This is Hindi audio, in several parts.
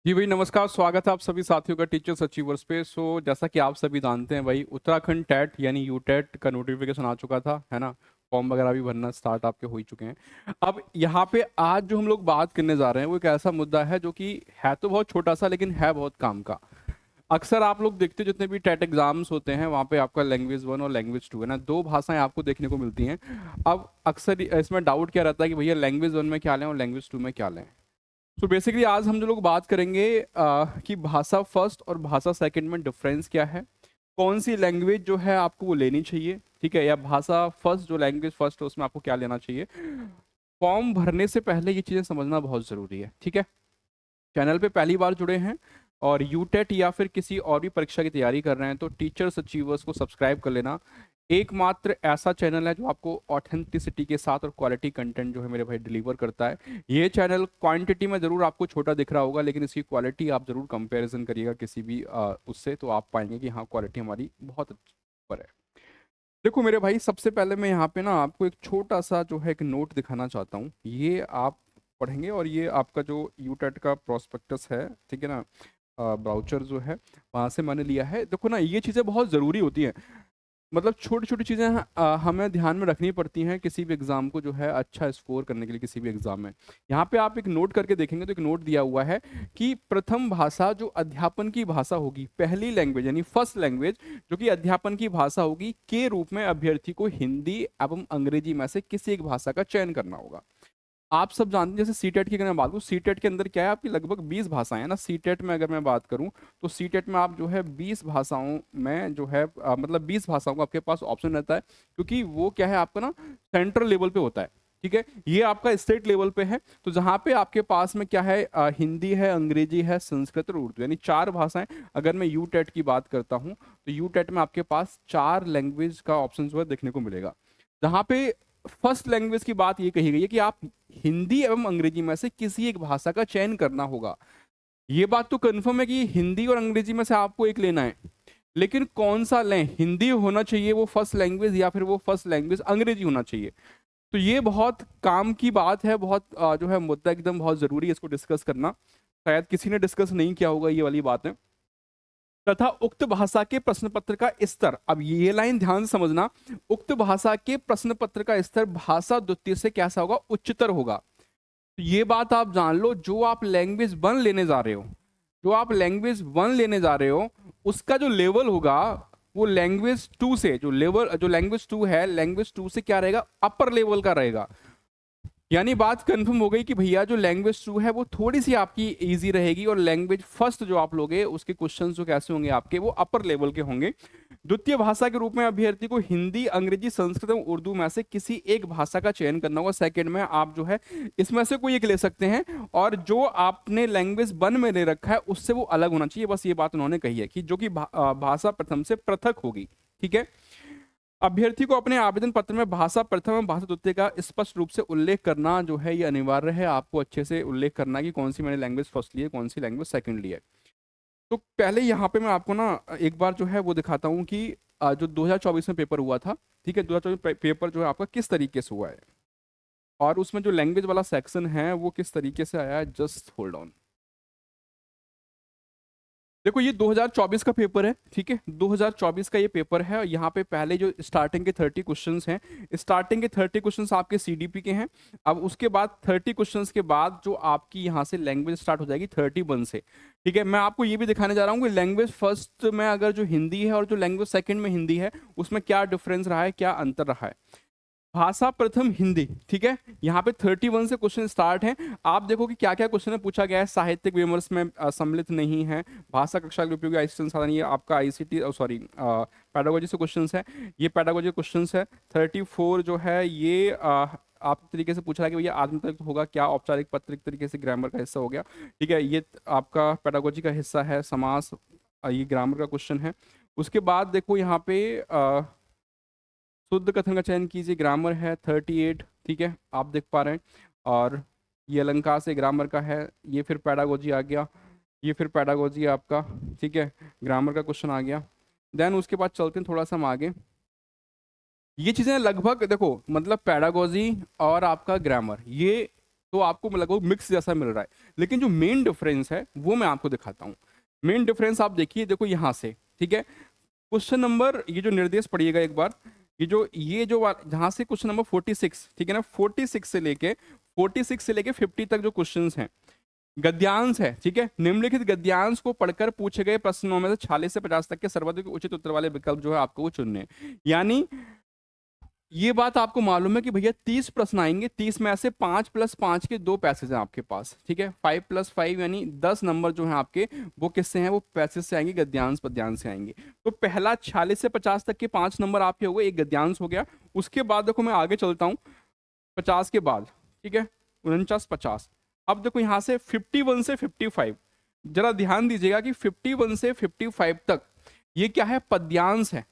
जी भाई नमस्कार, स्वागत है आप सभी साथियों का टीचर्स अचीवर्स पे। जैसा कि आप सभी जानते हैं भाई, उत्तराखंड टैट यानी यूटेट का नोटिफिकेशन आ चुका था, है ना। फॉर्म वगैरह भी भरना स्टार्ट आपके हो ही चुके हैं। अब यहाँ पे आज जो हम लोग बात करने जा रहे हैं वो एक ऐसा मुद्दा है जो कि है तो बहुत छोटा सा लेकिन है बहुत काम का। अक्सर आप लोग देखते हो जितने भी टेट एग्जाम्स होते हैं वहाँ पे आपका लैंग्वेज 1 और लैंग्वेज 2 है ना, दो भाषाएं आपको देखने को मिलती हैं। अब अक्सर इसमें डाउट क्या रहता है कि भैया लैंग्वेज 1 में क्या लें और लैंग्वेज 2 में क्या लें। तो बेसिकली आज हम जो लोग बात करेंगे कि भाषा फर्स्ट और भाषा सेकंड में डिफरेंस क्या है, कौन सी लैंग्वेज जो है आपको वो लेनी चाहिए, ठीक है, या भाषा फर्स्ट जो लैंग्वेज फर्स्ट है उसमें आपको क्या लेना चाहिए। फॉर्म भरने से पहले ये चीज़ें समझना बहुत ज़रूरी है, ठीक है। चैनल पे पहली बार जुड़े हैं और यूटेट या फिर किसी और भी परीक्षा की तैयारी कर रहे हैं तो टीचर्स अचीवर्स को सब्सक्राइब कर लेना। एकमात्र ऐसा चैनल है जो आपको ऑथेंटिसिटी के साथ और क्वालिटी कंटेंट जो है मेरे भाई डिलीवर करता है। ये चैनल क्वांटिटी में ज़रूर आपको छोटा दिख रहा होगा लेकिन इसकी क्वालिटी आप ज़रूर कंपैरिजन करिएगा किसी भी उससे, तो आप पाएंगे कि हाँ क्वालिटी हमारी बहुत ऊपर है। देखो मेरे भाई, सबसे पहले मैं यहाँ पे ना आपको एक छोटा सा जो है एक नोट दिखाना चाहता हूँ, ये आप पढ़ेंगे और ये आपका जो यूटेट का प्रोस्पेक्टस है, ठीक है ना, ब्राउचर जो है वहाँ से मैंने लिया है। देखो ना, ये चीज़ें बहुत ज़रूरी होती हैं। मतलब छोटी छोटी चीज़ें हमें ध्यान में रखनी पड़ती हैं किसी भी एग्ज़ाम को जो है अच्छा स्कोर करने के लिए किसी भी एग्ज़ाम में। यहाँ पे आप एक नोट करके देखेंगे तो एक नोट दिया हुआ है कि प्रथम भाषा जो अध्यापन की भाषा होगी, पहली लैंग्वेज यानी फर्स्ट लैंग्वेज जो कि अध्यापन की भाषा होगी के रूप में अभ्यर्थी को हिंदी एवं अंग्रेजी में से किसी एक भाषा का चयन करना होगा। आप सब जानते हैं, जैसे सीटेट की अगर मैं बात करूँ, सीटेट के अंदर क्या है आपकी लगभग 20 भाषाएं हैं ना। सीटेट में अगर मैं बात करूँ तो सीटेट में आप जो है 20 भाषाओं में जो है मतलब 20 भाषाओं का आपके पास ऑप्शन रहता है, क्योंकि वो क्या है आपका ना सेंट्रल लेवल पे होता है, ठीक है। ये आपका स्टेट लेवल पे है, तो जहाँ पे आपके पास में क्या है, हिंदी है, अंग्रेजी है, संस्कृत और उर्दू, यानी चार भाषाएं। अगर मैं यू टेट की बात करता हूँ तो यू टेट में आपके पास चार लैंग्वेज का ऑप्शन जो है देखने को मिलेगा, जहाँ पे फर्स्ट लैंग्वेज की बात ये कही गई है कि आप हिंदी एवं अंग्रेजी में से किसी एक भाषा का चयन करना होगा। ये बात तो कंफर्म है कि हिंदी और अंग्रेजी में से आपको एक लेना है, लेकिन कौन सा लें, हिंदी होना चाहिए वो फर्स्ट लैंग्वेज या फिर वो फर्स्ट लैंग्वेज अंग्रेजी होना चाहिए। तो ये बहुत काम की बात है, बहुत जो है मुद्दा एकदम बहुत जरूरी है इसको डिस्कस करना। शायद किसी ने डिस्कस नहीं किया होगा, ये वाली बात है। तथा उक्त भाषा के प्रश्न पत्र का स्तर, अब ये लाइन ध्यान से समझना, उक्त भाषा के प्रश्न पत्र का स्तर भाषा द्वितीय से कैसा होगा, उच्चतर होगा। तो ये बात आप जान लो, जो आप लैंग्वेज वन लेने जा रहे हो, जो आप लैंग्वेज वन लेने जा रहे हो उसका जो लेवल होगा वो लैंग्वेज टू से, जो लेवल जो लैंग्वेज टू है, लैंग्वेज टू से क्या रहेगा, अपर लेवल का रहेगा। यानी बात कंफर्म हो गई कि भैया जो लैंग्वेज टू है वो थोड़ी सी आपकी इजी रहेगी और लैंग्वेज फर्स्ट जो आप लोगे उसके क्वेश्चंस जो कैसे होंगे आपके, वो अपर लेवल के होंगे। द्वितीय भाषा के रूप में अभ्यर्थी को हिंदी, अंग्रेजी, संस्कृत और उर्दू में से किसी एक भाषा का चयन करना होगा। सेकंड में आप जो है इसमें से कोई एक ले सकते हैं, और जो आपने लैंग्वेज वन में ले रखा है उससे वो अलग होना चाहिए। बस ये बात उन्होंने कही है कि जो कि भाषा प्रथम से पृथक होगी, ठीक है। अभ्यर्थी को अपने आवेदन पत्र में भाषा प्रथम एवं भाषा द्वितीय का स्पष्ट रूप से उल्लेख करना जो है ये अनिवार्य है। आपको अच्छे से उल्लेख करना कि कौन सी मैंने लैंग्वेज फर्स्ट ली है, कौन सी लैंग्वेज सेकंड ली है। तो पहले यहाँ पे मैं आपको ना एक बार जो है वो दिखाता हूँ कि जो 2024 में पेपर हुआ था, ठीक है, 2024 पेपर जो है आपका किस तरीके से हुआ है और उसमें जो लैंग्वेज वाला सेक्शन है वो किस तरीके से आया है। Just hold on. देखो ये 2024 का पेपर है, ठीक है, 2024 का ये पेपर है। और यहाँ पे पहले जो स्टार्टिंग के 30 क्वेश्चंस हैं, स्टार्टिंग के 30 क्वेश्चंस आपके सीडीपी के हैं। अब उसके बाद 30 क्वेश्चंस के बाद जो आपकी यहाँ से लैंग्वेज स्टार्ट हो जाएगी 31 से, ठीक है। मैं आपको ये भी दिखाने जा रहा हूँ कि लैंग्वेज फर्स्ट में अगर जो हिंदी है और जो लैंग्वेज सेकेंड में हिंदी है उसमें क्या डिफरेंस रहा है, क्या अंतर रहा है। भाषा प्रथम हिंदी, ठीक है, यहाँ पे 31 से क्वेश्चन स्टार्ट है। आप देखो कि क्या क्या क्वेश्चन पूछा गया है। साहित्यिक विमर्श में सम्मिलित नहीं है, भाषा कक्षा के उपयोगी आईसीटी संसाधन, ये आपका आईसीटी सॉरी पैडागोजी से क्वेश्चन है, ये पैडागोजी क्वेश्चन है। 34 जो है ये आप तरीके से पूछा है कि भैया आत्मतत्व तो होगा क्या, औपचारिक पत्रिक तरीके से ग्रामर का हिस्सा हो गया, ठीक है, ये आपका पैडागोजी का हिस्सा है। समास, ये ग्रामर का क्वेश्चन है। उसके बाद देखो यहाँ पे शुद्ध कथन का चयन कीजिए, ग्रामर है 38, ठीक है, आप देख पा रहे हैं। और ये अलंकार से ग्रामर का है, ये फिर पैडागोजी आ गया, ये फिर पैडागोजी आपका, ठीक है, ग्रामर का क्वेश्चन आ गया। देन उसके बाद चलते हैं थोड़ा सा हम आगे। ये चीज़ें लगभग देखो, मतलब पैडागोजी और आपका ग्रामर, ये तो आपको लगभग मिक्स जैसा मिल रहा है, लेकिन जो मेन डिफरेंस है वो मैं आपको दिखाता हूँ। मेन डिफरेंस आप देखिए, देखो यहाँ से, ठीक है। क्वेश्चन नंबर, ये जो निर्देश पढ़िएगा एक बार, ये जो जहाँ से क्वेश्चन नंबर 46, ठीक है ना, 46 से लेके 50 तक जो क्वेश्चंस हैं गद्यांश है, ठीक है। निम्नलिखित गद्यांश को पढ़कर पूछे गए प्रश्नों में से 40 से 50 तक के सर्वाधिक उचित उत्तर वाले विकल्प जो है आपको वो चुनने हैं। यानी ये बात आपको मालूम है कि भैया 30 प्रश्न आएंगे, 30 में से 5 + 5 के 2 पैसेज हैं आपके पास, ठीक है। 5 + 5 यानी 10 नंबर जो है आपके, वो किससे हैं, वो पैसेज से आएंगे, गद्यांश पद्यांश से आएंगे। तो पहला 40 से 50 तक के 5 नंबर आपके हो गए, एक गद्यांश हो गया। उसके बाद देखो मैं आगे चलता हूँ 50 के बाद, ठीक है, 49 50। अब देखो यहाँ से 51 से 55, जरा ध्यान दीजिएगा कि 51 से 55 तक ये क्या है, पद्यांश है।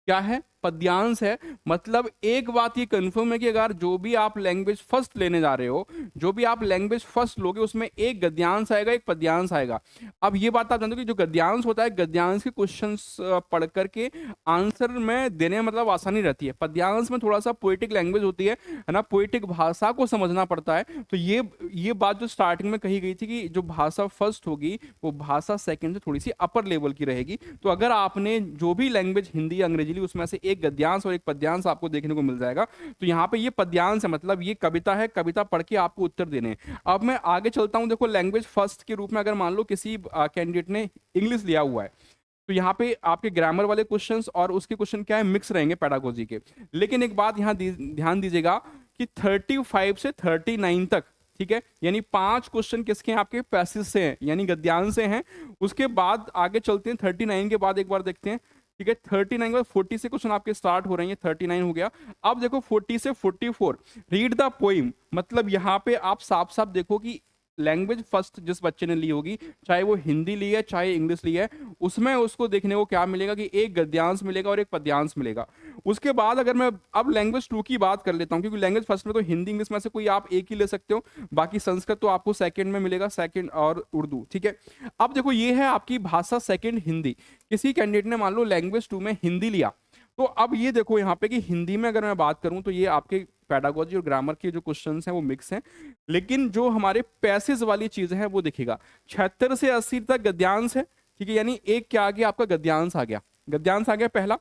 क्या है, पद्यांश है। मतलब एक बात ये कंफर्म है कि अगर जो भी आप लैंग्वेज फर्स्ट लेने जा रहे हो, जो भी आप लैंग्वेज फर्स्ट लोगे, उसमें एक गद्यांश आएगा, एक पद्यांश आएगा। अब ये बात आप जानते हो कि जो गद्यांश होता है, गद्यांश के क्वेश्चंस पढ़ करके आंसर में देने में मतलब आसानी रहती है। पद्यांश में थोड़ा सा पोएटिक लैंग्वेज होती है ना, पोएटिक भाषा को समझना पड़ता है। तो ये बात जो स्टार्टिंग में कही गई थी कि जो भाषा फर्स्ट होगी वो भाषा सेकंड से थोड़ी सी अपर लेवल की रहेगी। तो अगर आपने जो भी लैंग्वेज हिंदी या अंग्रेजी ली, उसमें से एक गद्यांश और एक पद्यांश आपको देखने को मिल जाएगा। तो यहाँ पे ये पद्यांश है, मतलब ये कविता है, कविता पढ़ के आपको उत्तर देने हैं। अब मैं आगे चलता हूँ। देखो लैंग्वेज फर्स्ट के रूप में अगर मान लो किसी कैंडिडेट ने इंग्लिश लिया हुआ है, तो यहाँ पे आपके ग्रामर वाले क्वेश्चंस और उसके क्वेश्चन क्या है, मिक्स रहेंगे पेडागोजी के। लेकिन एक बात यहाँ ध्यान दीजिएगा कि 35 से 39 तक, ठीक है, यानी 5 क्वेश्चन किसके हैं, आपके पैसेज से हैं, यानी गद्यांश से हैं। उसके बाद आगे चलते हैं 39 के बाद, एक बार देखते हैं, ठीक है। 39 के बाद 40 से क्वेश्चन आपके स्टार्ट हो रहे हैं, 39 हो गया। अब देखो 40 से 44, रीड द पोइम। मतलब यहाँ पे आप साफ साफ देखो कि लैंग्वेज फर्स्ट जिस बच्चे ने ली होगी, चाहे वो हिंदी ली है चाहे इंग्लिश ली है, उसमें उसको देखने को क्या मिलेगा कि एक गद्यांश मिलेगा और एक पद्यांश मिलेगा। उसके बाद अगर मैं अब लैंग्वेज 2 की बात कर लेता हूँ, क्योंकि लैंग्वेज फर्स्ट में तो हिंदी इंग्लिश में से कोई आप एक ही ले सकते हो, बाकी संस्कृत तो आपको सेकंड में मिलेगा, सेकंड और उर्दू, ठीक है। अब देखो ये है आपकी भाषा सेकंड हिंदी। किसी कैंडिडेट ने मान लो लैंग्वेज 2 में हिंदी लिया, तो अब ये देखो यहाँ पे कि हिंदी में अगर मैं बात करूं तो ये आपके पेडागोजी और ग्रामर के जो क्वेश्चंस हैं वो मिक्स हैं। लेकिन जो हमारे पैसेज वाली चीजें हैं वो देखिएगा, 76 से 80 तक गद्यांश है, ठीक है, यानी एक क्या आ गया, आपका गद्यांश आ गया, गद्यांश आ गया पहला।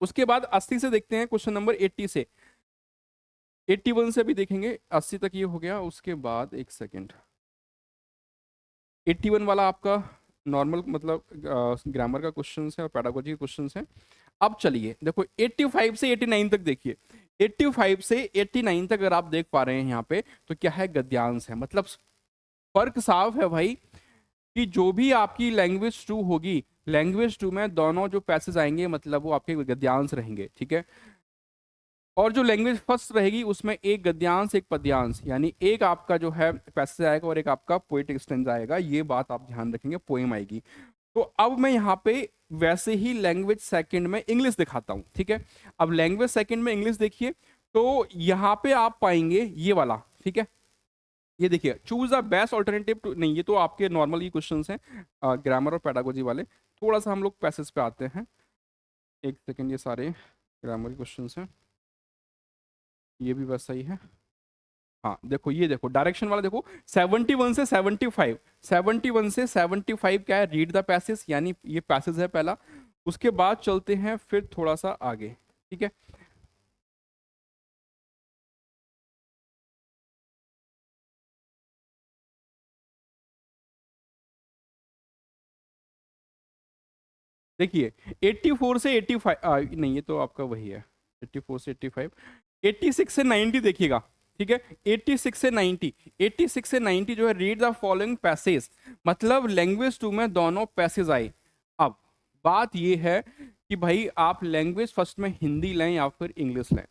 उसके बाद 80 से देखते हैं क्वेश्चन नंबर 80 से, 81 से भी देखेंगे, 80 तक ये हो गया। उसके बाद एक सेकेंड, 81 वाला आपका नॉर्मल मतलब ग्रामर का क्वेश्चन है और पेडागोजी के क्वेश्चन है। अब चलिए देखो 85 से 89 तक देखिए, 85 से 89 तक अगर आप देख पा रहे हैं यहाँ पे, तो क्या है, गद्यांश है। मतलब फर्क साफ है भाई कि जो भी आपकी लैंग्वेज 2 होगी, लैंग्वेज 2 में दोनों जो पैसेज आएंगे मतलब वो आपके गद्यांश रहेंगे, ठीक है। और जो लैंग्वेज फर्स्ट रहेगी उसमें एक गद्यांश एक पद्यांश, यानी एक आपका जो है पैसेज आएगा और एक आपका पोएटिक स्टैंजा आएगा। ये बात आप ध्यान रखेंगे, पोएम आएगी। तो अब मैं यहाँ पे वैसे ही लैंग्वेज सेकंड में इंग्लिश दिखाता हूँ, ठीक है। अब लैंग्वेज सेकंड में इंग्लिश देखिए, तो यहाँ पे आप पाएंगे ये वाला, ठीक है। ये देखिए, choose the best alternative to, नहीं ये तो आपके नॉर्मल ही क्वेश्चंस हैं ग्रामर और पेडागोजी वाले। थोड़ा सा हम लोग पैसेज पे आते हैं, एक सेकेंड, ये सारे ग्रामर के क्वेश्चंस हैं, ये भी वैसा ही है। हाँ देखो, ये देखो डायरेक्शन वाला देखो, 71 से 75, 71 से 75 क्या है, रीड द पैसेज, यानी ये पैसेज है पहला। उसके बाद चलते हैं फिर थोड़ा सा आगे, ठीक है। देखिए 84 से 85, नहीं ये तो आपका वही है, 84 से 85, 86 से 90 देखिएगा, ठीक है। 86 से 90, 86 से 90 जो है, रीड द फॉलोइंग पैसेज। मतलब लैंग्वेज 2 में दोनों पैसेज आए। अब बात ये है कि भाई आप लैंग्वेज फर्स्ट में हिंदी लें या फिर इंग्लिश लें।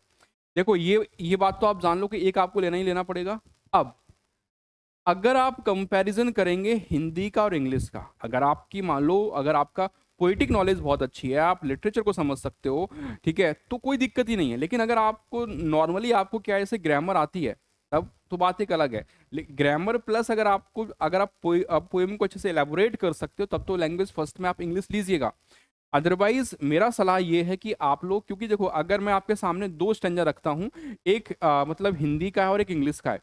देखो ये बात तो आप जान लो कि एक आपको लेना ही लेना पड़ेगा। अब अगर आप कंपैरिजन करेंगे हिंदी का और इंग्लिश का, अगर आपकी मान लो अगर आपका पोइटिक नॉलेज बहुत अच्छी है, आप लिटरेचर को समझ सकते हो, ठीक है, तो कोई दिक्कत ही नहीं है। लेकिन अगर आपको नॉर्मली आपको क्या ऐसे ग्रामर आती है, तब तो बात एक अलग है। ग्रामर प्लस अगर आपको अगर आप पोएम को अच्छे से एलेबोरेट कर सकते हो, तब तो लैंग्वेज फर्स्ट में आप इंग्लिश लीजिएगा। अदरवाइज मेरा सलाह ये है कि आप लोग, क्योंकि देखो अगर मैं आपके सामने 2 स्टैंजा रखता हूँ, एक मतलब हिंदी का है और एक इंग्लिश का है,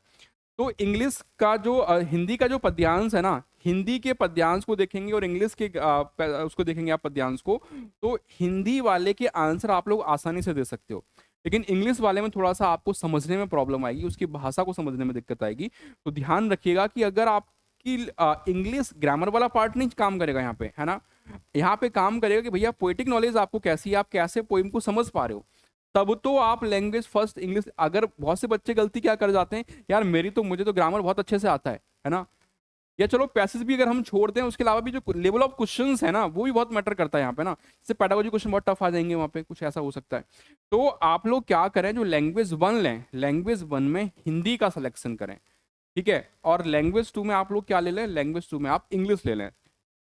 तो इंग्लिश का जो हिंदी का जो पद्यांश है ना, हिंदी के पद्यांश को देखेंगे और इंग्लिश के उसको देखेंगे आप पद्यांश को, तो हिंदी वाले के आंसर आप लोग आसानी से दे सकते हो, लेकिन इंग्लिश वाले में थोड़ा सा आपको समझने में प्रॉब्लम आएगी, उसकी भाषा को समझने में दिक्कत आएगी। तो ध्यान रखिएगा कि अगर आपकी इंग्लिश ग्रामर वाला पार्ट नहीं काम करेगा यहाँ पे, है ना, यहाँ पे काम करेगा कि भैया पोएटिक नॉलेज आपको कैसी है, आप कैसे पोइम को समझ पा रहे हो, तब तो आप लैंग्वेज फर्स्ट इंग्लिश। अगर बहुत से बच्चे गलती क्या कर जाते हैं, यार मुझे तो ग्रामर बहुत अच्छे से आता है ना, या चलो पैसेज भी अगर हम छोड़ दें, उसके अलावा भी जो लेवल ऑफ क्वेश्चंस है ना वो भी बहुत मैटर करता है यहाँ पे ना, जैसे पेडागोजी क्वेश्चन बहुत टफ आ जाएंगे वहाँ पे, कुछ ऐसा हो सकता है। तो आप लोग क्या करें, जो लैंग्वेज वन लें, लैंग्वेज वन में हिंदी का सिलेक्शन करें, ठीक है, और लैंग्वेज टू में आप लोग क्या ले लें, लैंग्वेज टू में आप इंग्लिश ले लें।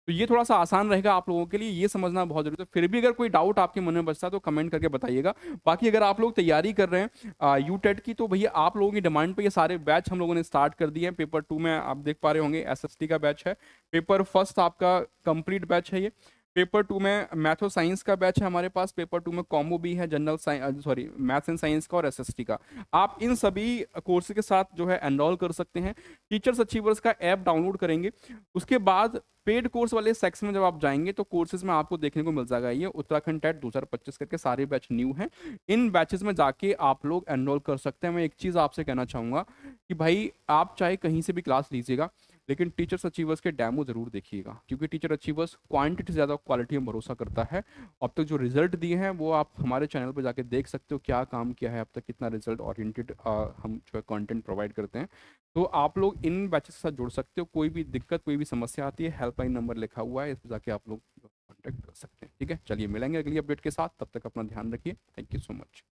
तो ये थोड़ा सा आसान रहेगा आप लोगों के लिए, ये समझना बहुत जरूरी है। फिर भी अगर कोई डाउट आपके मन में बचता है तो कमेंट करके बताइएगा। बाकी अगर आप लोग तैयारी कर रहे हैं यू टेट की, तो भैया आप लोगों की डिमांड पे ये सारे बैच हम लोगों ने स्टार्ट कर दिए हैं। पेपर 2 में आप देख पा रहे होंगे एसएसटी का बैच है, पेपर फर्स्ट आपका कंप्लीट बैच है ये, पेपर 2 में मैथ और साइंस का बैच है हमारे पास, पेपर 2 में कॉम्बो भी है, general science sorry maths and science का और एसएसटी का। आप इन सभी कोर्स के साथ जो है एनरोल कर सकते हैं। टीचर्स अचीवर्स का ऐप डाउनलोड करेंगे, उसके बाद पेड कोर्स वाले सेक्शन में जब आप जाएंगे तो कोर्सेज में आपको देखने को मिल जाएगा ये उत्तराखंड टेट 2025 करके सारे बैच न्यू हैं। इन बैचेस में जाके आप लोग एनरोल कर सकते हैं। मैं एक चीज़ आपसे कहना चाहूँगा कि भाई आप चाहे कहीं से भी क्लास लीजिएगा, लेकिन टीचर्स अचीवर्स के डेमो जरूर देखिएगा, क्योंकि टीचर अचीवर्स क्वांटिटी से ज़्यादा क्वालिटी में भरोसा करता है। अब तक जो रिजल्ट दिए हैं वो आप हमारे चैनल पर जाके देख सकते हो, क्या काम किया है अब तक, कितना रिजल्ट ओरिएंटेड हम जो है कंटेंट प्रोवाइड करते हैं। तो आप लोग इन बैचेस के साथ जुड़ सकते हो, कोई भी दिक्कत कोई भी समस्या आती है, हेल्पलाइन नंबर लिखा हुआ है, इस पर जाके आप लोग कॉन्टैक्ट कर सकते हैं। ठीक है, चलिए मिलेंगे अगली अपडेट के साथ, तब तक अपना ध्यान रखिए। Thank you so much.